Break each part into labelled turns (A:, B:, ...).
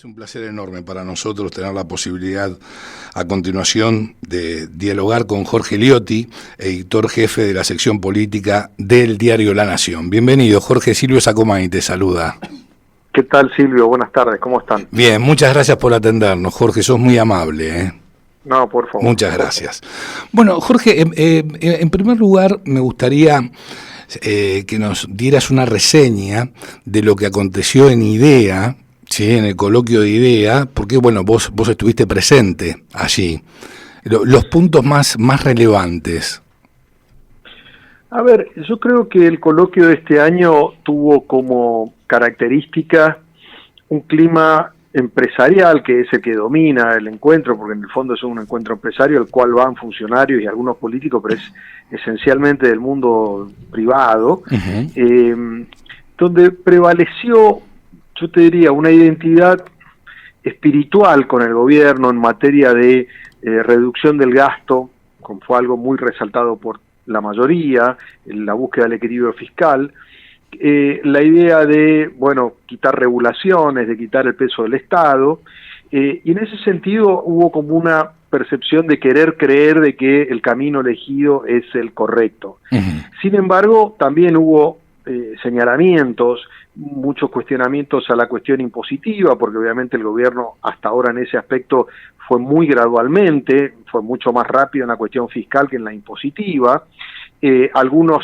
A: Es un placer enorme para nosotros tener la posibilidad a continuación de dialogar con Jorge Liotti, editor jefe de la sección política del diario La Nación. Bienvenido, Jorge. Silvio Sacomani te saluda.
B: ¿Qué tal, Silvio? Buenas tardes, ¿cómo están?
A: Bien, muchas gracias por atendernos, Jorge, sos muy amable.
B: No, por favor.
A: Muchas gracias. Bueno, Jorge, en primer lugar me gustaría que nos dieras una reseña de lo que aconteció en IDEA, ¿sí? En el coloquio de IDEA, porque bueno, vos estuviste presente allí. Los puntos más relevantes.
B: A ver, yo creo que el coloquio de este año tuvo como característica un clima empresarial, que es el que domina el encuentro, porque en el fondo es un encuentro empresario al cual van funcionarios y algunos políticos, pero es esencialmente del mundo privado, donde prevaleció, yo te diría, una identidad espiritual con el gobierno en materia de reducción del gasto, fue algo muy resaltado por la mayoría, en la búsqueda del equilibrio fiscal, la idea de, bueno, quitar regulaciones, de quitar el peso del Estado, y en ese sentido hubo como una percepción de querer creer de que el camino elegido es el correcto. Sin embargo, también hubo señalamientos, muchos cuestionamientos a la cuestión impositiva, porque obviamente el gobierno hasta ahora en ese aspecto fue muy gradualmente, fue mucho más rápido en la cuestión fiscal que en la impositiva, algunos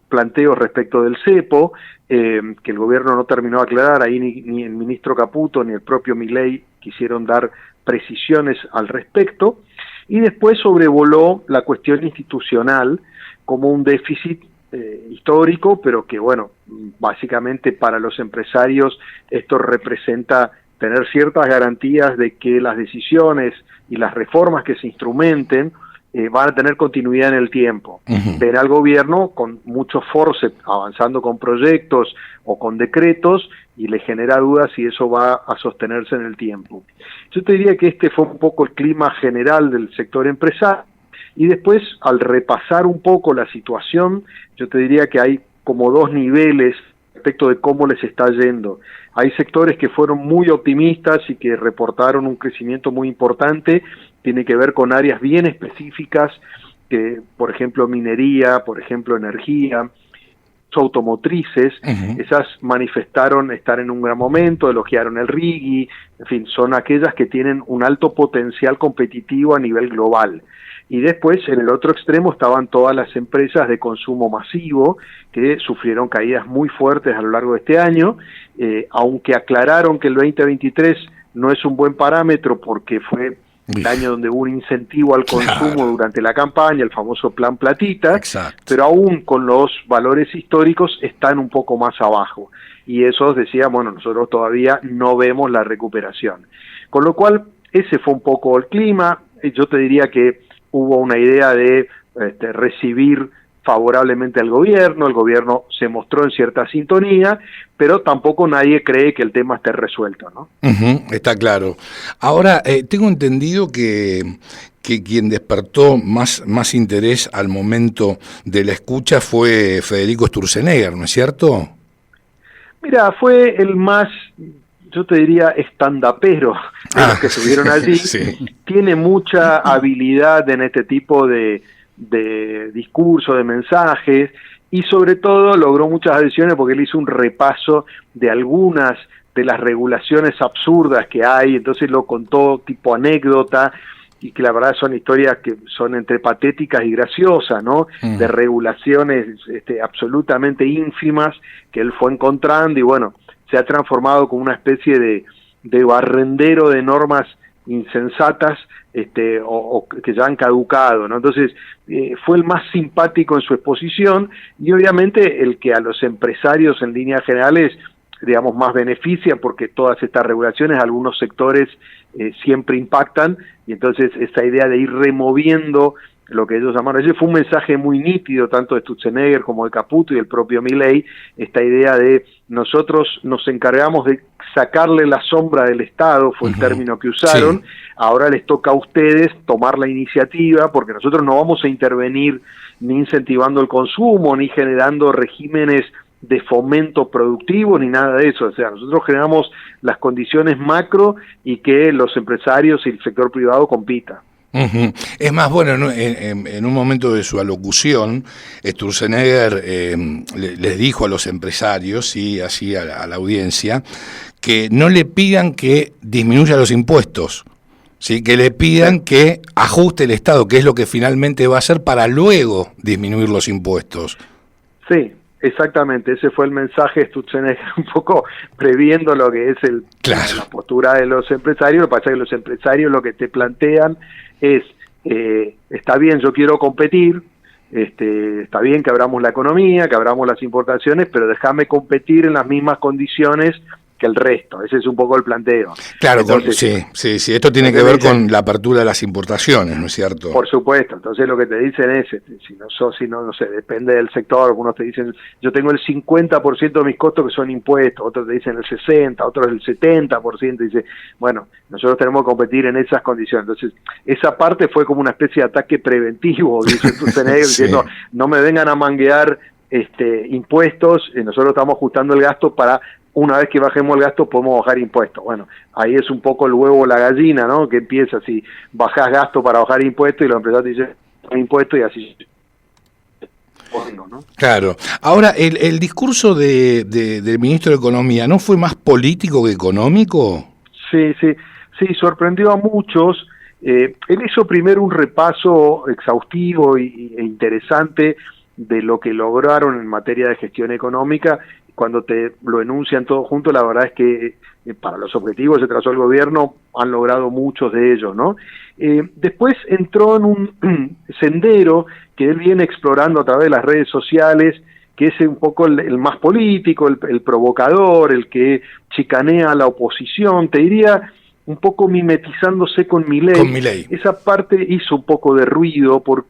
B: planteos respecto del cepo, que el gobierno no terminó de aclarar, ahí ni el ministro Caputo ni el propio Milei quisieron dar precisiones al respecto, y después sobrevoló la cuestión institucional como un déficit histórico, pero que bueno, básicamente para los empresarios esto representa tener ciertas garantías de que las decisiones y las reformas que se instrumenten van a tener continuidad en el tiempo. Ver al gobierno con mucho forceps avanzando con proyectos o con decretos y le genera dudas si eso va a sostenerse en el tiempo. Yo te diría que este fue un poco el clima general del sector empresarial. Y después, al repasar un poco la situación, yo te diría que hay como dos niveles respecto de cómo les está yendo. Hay sectores que fueron muy optimistas y que reportaron un crecimiento muy importante, tiene que ver con áreas bien específicas, que, por ejemplo, minería, por ejemplo, energía, automotrices, esas manifestaron estar en un gran momento, elogiaron el RIGI, en fin, son aquellas que tienen un alto potencial competitivo a nivel global. Y después, en el otro extremo, estaban todas las empresas de consumo masivo que sufrieron caídas muy fuertes a lo largo de este año, aunque aclararon que el 2023 no es un buen parámetro porque fue el año donde hubo un incentivo al consumo durante la campaña, el famoso Plan Platita, pero aún con los valores históricos están un poco más abajo. Y eso decía, bueno, nosotros todavía no vemos la recuperación. Con lo cual, ese fue un poco el clima. Yo te diría que hubo una idea de recibir favorablemente al gobierno, el gobierno se mostró en cierta sintonía, pero tampoco nadie cree que el tema esté resuelto, ¿no?
A: Está claro. Ahora, tengo entendido que quien despertó más interés al momento de la escucha fue Federico Sturzenegger, ¿no es cierto?
B: Mira, fue el más, yo te diría, estandapero de los que estuvieron allí. Tiene mucha habilidad en este tipo de discurso, de mensajes, y sobre todo logró muchas adhesiones porque él hizo un repaso de algunas de las regulaciones absurdas que hay, entonces lo contó tipo anécdota, y que la verdad son historias que son entre patéticas y graciosas, ¿no? De regulaciones absolutamente ínfimas que él fue encontrando, y bueno, se ha transformado como una especie de barrendero de normas insensatas o que ya han caducado, ¿no? Entonces fue el más simpático en su exposición, y obviamente el que a los empresarios en líneas generales, digamos, más beneficia, porque todas estas regulaciones, algunos sectores siempre impactan, y entonces esa idea de ir removiendo lo que ellos llamaron, ese fue un mensaje muy nítido, tanto de Sturzenegger como de Caputo y del propio Milei, esta idea de nosotros nos encargamos de sacarle la sombra del Estado, fue el término que usaron, ahora les toca a ustedes tomar la iniciativa, porque nosotros no vamos a intervenir ni incentivando el consumo, ni generando regímenes de fomento productivo ni nada de eso. O sea, nosotros generamos las condiciones macro y que los empresarios y el sector privado compitan.
A: Uh-huh. Es más, bueno, en un momento de su alocución, Sturzenegger les dijo a los empresarios y así a la audiencia que no le pidan que disminuya los impuestos, ¿sí? Que le pidan que ajuste el Estado, que es lo que finalmente va a hacer para luego disminuir los impuestos.
B: Sí, exactamente, ese fue el mensaje de Sturzenegger, un poco previendo lo que es la postura de los empresarios. Lo que pasa es que los empresarios lo que te plantean es, está bien, yo quiero competir, está bien que abramos la economía, que abramos las importaciones, pero déjame competir en las mismas condiciones que el resto. Ese es un poco el planteo.
A: Claro, entonces, sí, esto tiene que ver con la apertura de las importaciones, ¿no es cierto?
B: Por supuesto. Entonces lo que te dicen es, no sé, depende del sector. Algunos te dicen, yo tengo el 50% de mis costos que son impuestos, otros te dicen el 60%, otros el 70%, dice, bueno, nosotros tenemos que competir en esas condiciones. Entonces, esa parte fue como una especie de ataque preventivo, dice Sturzenegger,
A: sí.
B: diciendo, no me vengan a manguear impuestos, nosotros estamos ajustando el gasto para, una vez que bajemos el gasto, podemos bajar impuestos. Bueno, ahí es un poco el huevo o la gallina, ¿no? Que empieza si bajás gasto para bajar impuestos y los empresarios dicen impuestos y así. ¿No?
A: Claro. Ahora, el discurso del ministro de Economía, ¿no fue más político que económico?
B: Sí, sorprendió a muchos. Él hizo primero un repaso exhaustivo e interesante de lo que lograron en materia de gestión económica. Cuando te lo enuncian todo junto, la verdad es que para los objetivos que se trazó el gobierno han logrado muchos de ellos, ¿no? Después entró en un sendero que él viene explorando a través de las redes sociales, que es un poco el más político, el provocador, el que chicanea a la oposición, te diría un poco mimetizándose con Milei. Esa parte hizo un poco de ruido porque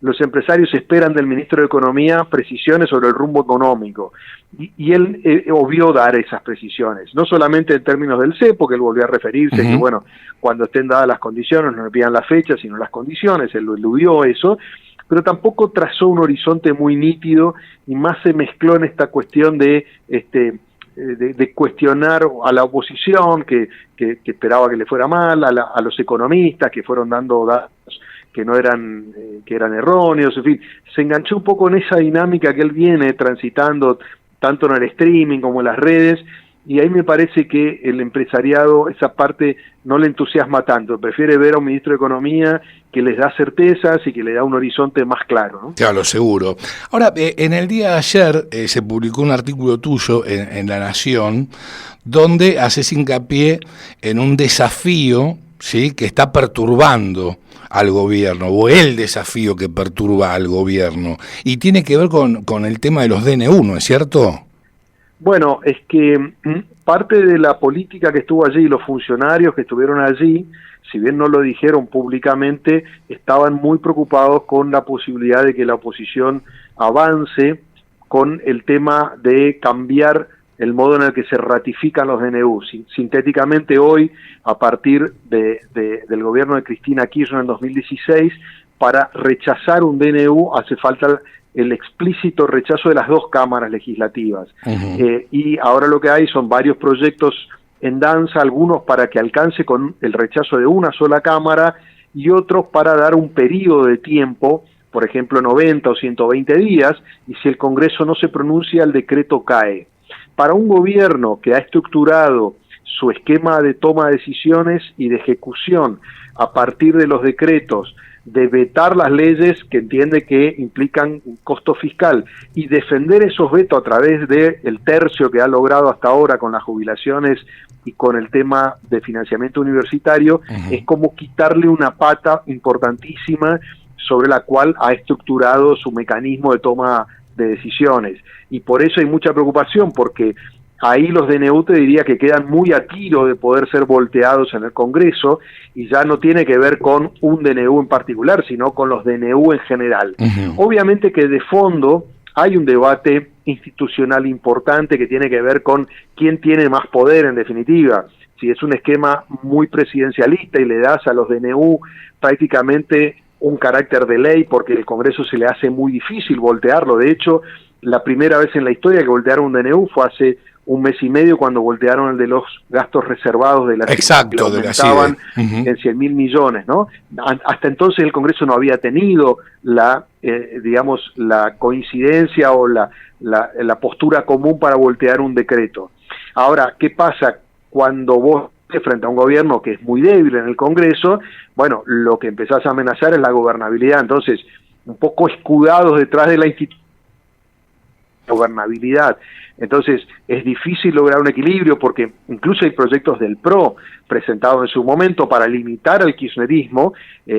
B: los empresarios esperan del ministro de Economía precisiones sobre el rumbo económico, y él obvió dar esas precisiones, no solamente en términos del cepo, que él volvió a referirse, que bueno, cuando estén dadas las condiciones, no le pidan la fecha, sino las condiciones, él lo eludió eso, pero tampoco trazó un horizonte muy nítido, y más se mezcló en esta cuestión de cuestionar a la oposición, que esperaba que le fuera mal, a los economistas que fueron dando datos que no eran, que eran erróneos, en fin, se enganchó un poco en esa dinámica que él viene transitando tanto en el streaming como en las redes, y ahí me parece que el empresariado esa parte no le entusiasma tanto, prefiere ver a un ministro de Economía que les da certezas y que le da un horizonte más claro, ¿no?
A: Claro, seguro. Ahora, en el día de ayer se publicó un artículo tuyo en La Nación, donde haces hincapié en un desafío, ¿sí?, que está perturbando al gobierno, o el desafío que perturba al gobierno, y tiene que ver con el tema de los DNU, ¿no es cierto?
B: Bueno, es que parte de la política que estuvo allí, los funcionarios que estuvieron allí, si bien no lo dijeron públicamente, estaban muy preocupados con la posibilidad de que la oposición avance con el tema de cambiar el modo en el que se ratifican los DNU. Sintéticamente hoy, a partir del gobierno de Cristina Kirchner en 2016, para rechazar un DNU hace falta el explícito rechazo de las dos cámaras legislativas. Y ahora lo que hay son varios proyectos en danza, algunos para que alcance con el rechazo de una sola cámara y otros para dar un periodo de tiempo, por ejemplo 90 o 120 días, y si el Congreso no se pronuncia, el decreto cae. Para un gobierno que ha estructurado su esquema de toma de decisiones y de ejecución a partir de los decretos, de vetar las leyes que entiende que implican un costo fiscal y defender esos vetos a través del tercio que ha logrado hasta ahora con las jubilaciones y con el tema de financiamiento universitario, es como quitarle una pata importantísima sobre la cual ha estructurado su mecanismo de toma de decisiones. Y por eso hay mucha preocupación, porque ahí los DNU te diría que quedan muy a tiro de poder ser volteados en el Congreso, y ya no tiene que ver con un DNU en particular, sino con los DNU en general. Obviamente que de fondo hay un debate institucional importante que tiene que ver con quién tiene más poder en definitiva. Si es un esquema muy presidencialista y le das a los DNU prácticamente un carácter de ley, porque el Congreso se le hace muy difícil voltearlo. De hecho, La primera vez en la historia que voltearon un DNU fue hace un mes y medio, cuando voltearon el de los gastos reservados de la
A: Exacto,
B: que aumentaban en 100.000 millones, ¿no? Hasta entonces el Congreso no había tenido la coincidencia o la postura común para voltear un decreto. Ahora, ¿qué pasa cuando vos frente a un gobierno que es muy débil en el Congreso? Bueno, lo que empezás a amenazar es la gobernabilidad. Entonces, un poco escudados detrás de la gobernabilidad. Entonces, es difícil lograr un equilibrio, porque incluso hay proyectos del PRO presentados en su momento para limitar al kirchnerismo,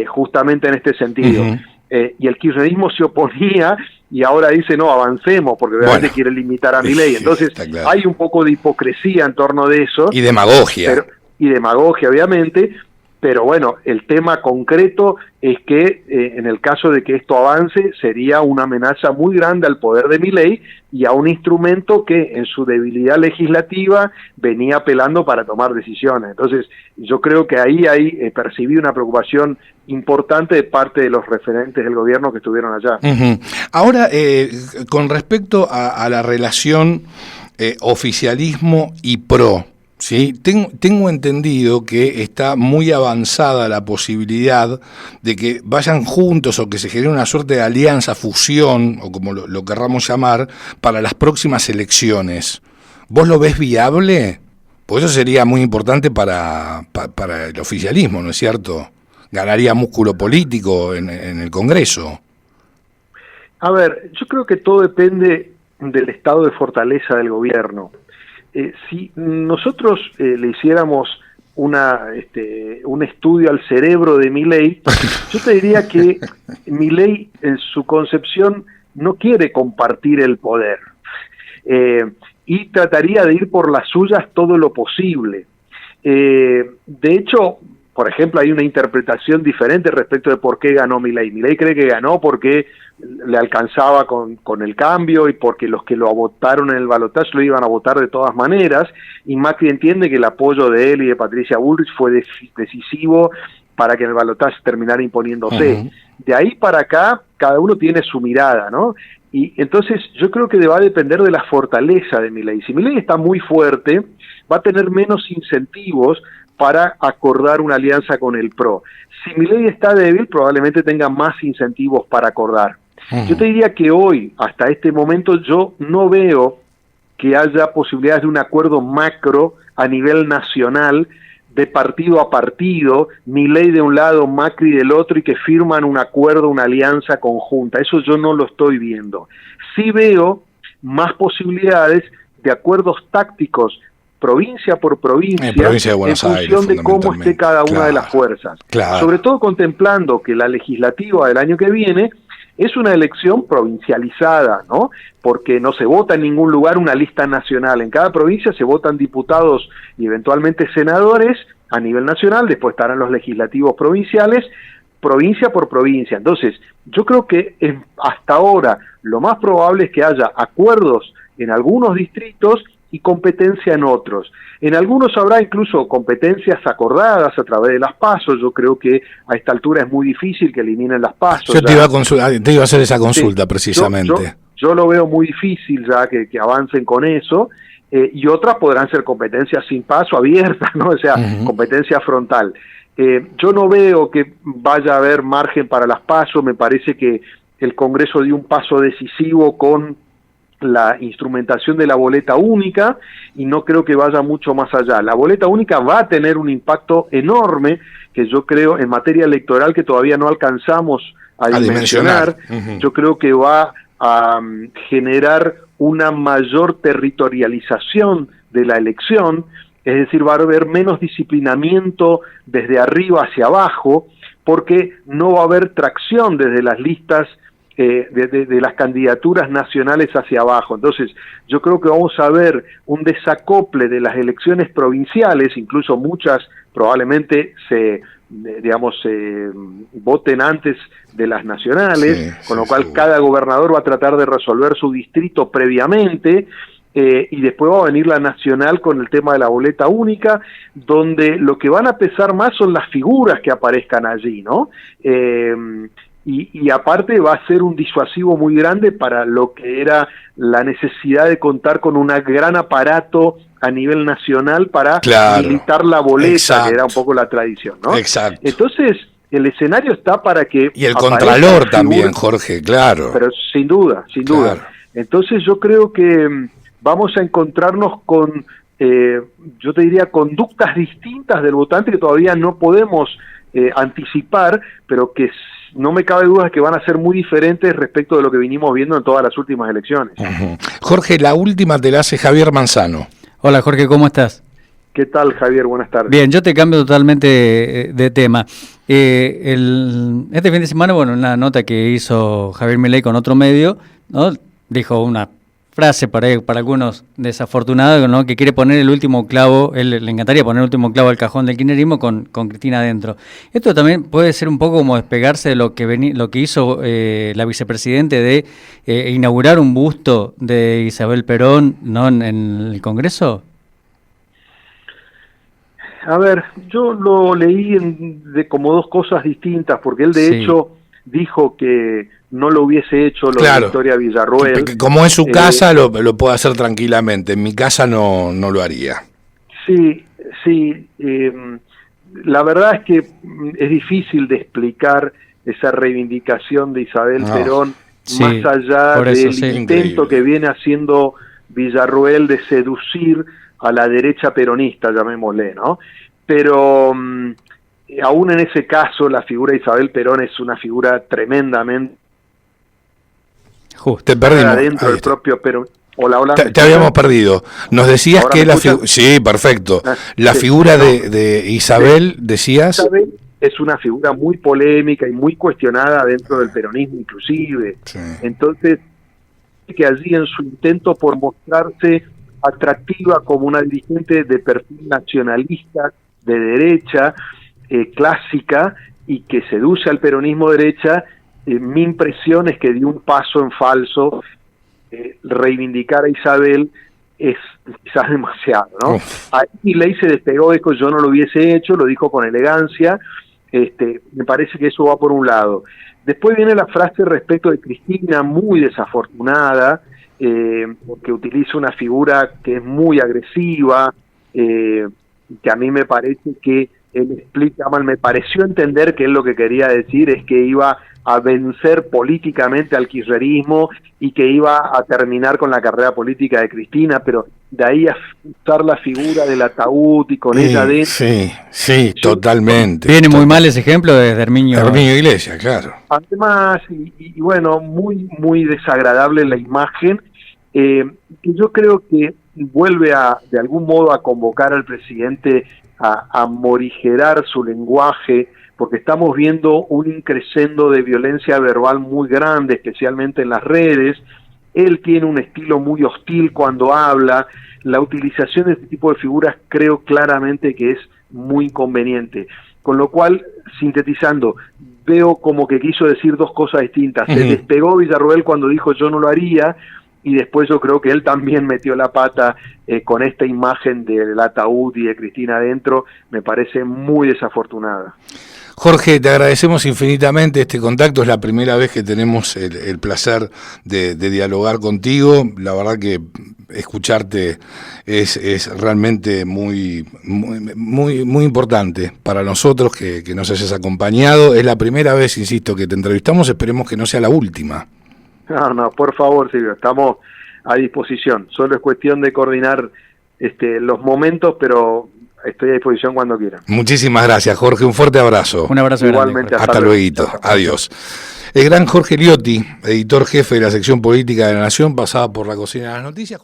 B: justamente en este sentido. Y el kirchnerismo se oponía, y ahora dice, no, avancemos, porque realmente quiere limitar a Milei. Entonces, claro, hay un poco de hipocresía en torno de eso.
A: Y demagogia.
B: Y demagogia, obviamente. Pero bueno, el tema concreto es que en el caso de que esto avance, sería una amenaza muy grande al poder de Milei y a un instrumento que en su debilidad legislativa venía apelando para tomar decisiones. Entonces, yo creo que ahí percibí una preocupación importante de parte de los referentes del gobierno que estuvieron allá.
A: Ahora, con respecto a la relación oficialismo y PRO, ¿sí? Tengo entendido que está muy avanzada la posibilidad de que vayan juntos o que se genere una suerte de alianza, fusión, o como lo querramos llamar, para las próximas elecciones. ¿Vos lo ves viable? Pues eso sería muy importante para el oficialismo, ¿no es cierto? Ganaría músculo político en el Congreso.
B: A ver, yo creo que todo depende del estado de fortaleza del gobierno. Si nosotros le hiciéramos un estudio al cerebro de Milei, yo te diría que Milei, en su concepción, no quiere compartir el poder, y trataría de ir por las suyas todo lo posible. De hecho, por ejemplo, hay una interpretación diferente respecto de por qué ganó Milei. Milei cree que ganó porque le alcanzaba con el cambio y porque los que lo votaron en el balotaje lo iban a votar de todas maneras, y Macri entiende que el apoyo de él y de Patricia Bullrich fue decisivo para que en el balotaje terminara imponiéndose. De ahí para acá, cada uno tiene su mirada, ¿no? Y entonces yo creo que va a depender de la fortaleza de Milei. Si Milei está muy fuerte, va a tener menos incentivos para acordar una alianza con el PRO. Si Milei está débil, probablemente tenga más incentivos para acordar. Yo te diría que hoy, hasta este momento, yo no veo que haya posibilidades de un acuerdo macro a nivel nacional, de partido a partido, Milei de un lado, Macri del otro, y que firman un acuerdo, una alianza conjunta. Eso yo no lo estoy viendo. Sí veo más posibilidades de acuerdos tácticos provincia por provincia, en función de cómo esté cada una de las fuerzas. Sobre todo contemplando que la legislativa del año que viene es una elección provincializada, ¿no? Porque no se vota en ningún lugar una lista nacional. En cada provincia se votan diputados y eventualmente senadores a nivel nacional, después estarán los legislativos provinciales, provincia por provincia. Entonces, yo creo que hasta ahora lo más probable es que haya acuerdos en algunos distritos y competencia en otros. En algunos habrá incluso competencias acordadas a través de las PASO. Yo creo que a esta altura es muy difícil que eliminen las PASO.
A: Yo te iba a hacer esa consulta, sí, precisamente.
B: Yo lo veo muy difícil ya que avancen con eso, y otras podrán ser competencias sin PASO, abiertas, ¿no? O sea, competencia frontal. Yo no veo que vaya a haber margen para las PASO. Me parece que el Congreso dio un paso decisivo con la instrumentación de la boleta única, y no creo que vaya mucho más allá. La boleta única va a tener un impacto enorme, que yo creo en materia electoral que todavía no alcanzamos a dimensionar. Yo creo que va a generar una mayor territorialización de la elección, es decir, va a haber menos disciplinamiento desde arriba hacia abajo, porque no va a haber tracción desde las listas de las candidaturas nacionales hacia abajo. Entonces, yo creo que vamos a ver un desacople de las elecciones provinciales, incluso muchas probablemente se voten antes de las nacionales, con lo cual cada gobernador va a tratar de resolver su distrito previamente, y después va a venir la nacional con el tema de la boleta única, donde lo que van a pesar más son las figuras que aparezcan allí, ¿no? y aparte va a ser un disuasivo muy grande para lo que era la necesidad de contar con un gran aparato a nivel nacional para militar la boleta, exacto, que era un poco la tradición, ¿no?
A: Exacto.
B: Entonces, el escenario está para que...
A: Y el Contralor también, Jorge, claro.
B: Pero sin duda, sin duda. Entonces yo creo que vamos a encontrarnos con, yo te diría, conductas distintas del votante que todavía no podemos anticipar, pero que no me cabe duda que van a ser muy diferentes respecto de lo que vinimos viendo en todas las últimas elecciones.
A: Jorge, la última te la hace Javier Manzano.
C: Hola Jorge, ¿cómo estás?
B: ¿Qué tal, Javier? Buenas tardes.
C: Bien, yo te cambio totalmente de tema. Este fin de semana, bueno, una nota que hizo Javier Milei con otro medio, ¿no? Dijo una frase para algunos desafortunada, ¿no? Que quiere poner el último clavo, él le encantaría poner el último clavo al cajón del kirchnerismo con Cristina adentro. Esto también puede ser un poco como despegarse de lo que hizo la vicepresidente de inaugurar un busto de Isabel Perón, ¿no? en el Congreso.
B: A ver, yo lo leí de como dos cosas distintas, porque él de hecho dijo que no lo hubiese hecho lo de Victoria Villarroel.
A: Que como es su casa lo puede hacer tranquilamente, en mi casa no lo haría.
B: Sí, la verdad es que es difícil de explicar esa reivindicación de Isabel Perón, más allá del intento que viene haciendo Villarroel de seducir a la derecha peronista, llamémosle, ¿no? Pero aún en ese caso la figura de Isabel Perón es una figura tremendamente
A: te perdimos
B: dentro del propio Perón. Hola,
A: te habíamos perdido. Nos decías que la sí, perfecto. La figura de Isabel, decías.
B: Isabel es una figura muy polémica y muy cuestionada dentro del peronismo inclusive. Sí. Entonces, que allí en su intento por mostrarse atractiva como una dirigente de perfil nacionalista, de derecha, clásica, y que seduce al peronismo derecha, mi impresión es que dio un paso en falso. Reivindicar a Isabel es quizás demasiado, ¿no? Ahí Milei se despegó de eso, yo no lo hubiese hecho, lo dijo con elegancia, me parece que eso va por un lado. Después viene la frase respecto de Cristina, muy desafortunada, porque utiliza una figura que es muy agresiva, que a mí me parece que él explica mal, me pareció entender que él lo que quería decir es que iba a vencer políticamente al kirchnerismo y que iba a terminar con la carrera política de Cristina, pero de ahí a usar la figura del ataúd y con ella dentro.
A: Sí, totalmente.
C: Viene muy mal ese ejemplo de Herminio
A: Iglesias, claro.
B: Además, y bueno, muy desagradable la imagen, que yo creo que vuelve de algún modo a convocar al presidente a morigerar su lenguaje, porque estamos viendo un increscendo de violencia verbal muy grande, especialmente en las redes. Él tiene un estilo muy hostil cuando habla. La utilización de este tipo de figuras creo claramente que es muy inconveniente. Con lo cual, sintetizando, veo como que quiso decir dos cosas distintas. Se despegó Villarroel cuando dijo yo no lo haría, y después yo creo que él también metió la pata con esta imagen del ataúd y de Cristina adentro. Me parece muy desafortunada.
A: Jorge, te agradecemos infinitamente este contacto, es la primera vez que tenemos el placer de dialogar contigo, la verdad que escucharte es realmente muy importante para nosotros que nos hayas acompañado, es la primera vez, insisto, que te entrevistamos, esperemos que no sea la última.
B: No, por favor, Silvio, estamos a disposición, solo es cuestión de coordinar los momentos, pero estoy a disposición cuando quieran.
A: Muchísimas gracias, Jorge. Un fuerte abrazo.
C: Un abrazo
B: igualmente
C: grande.
A: Hasta luego. Adiós. El gran Jorge Liotti, editor jefe de la sección política de La Nación, pasaba por la cocina de las noticias.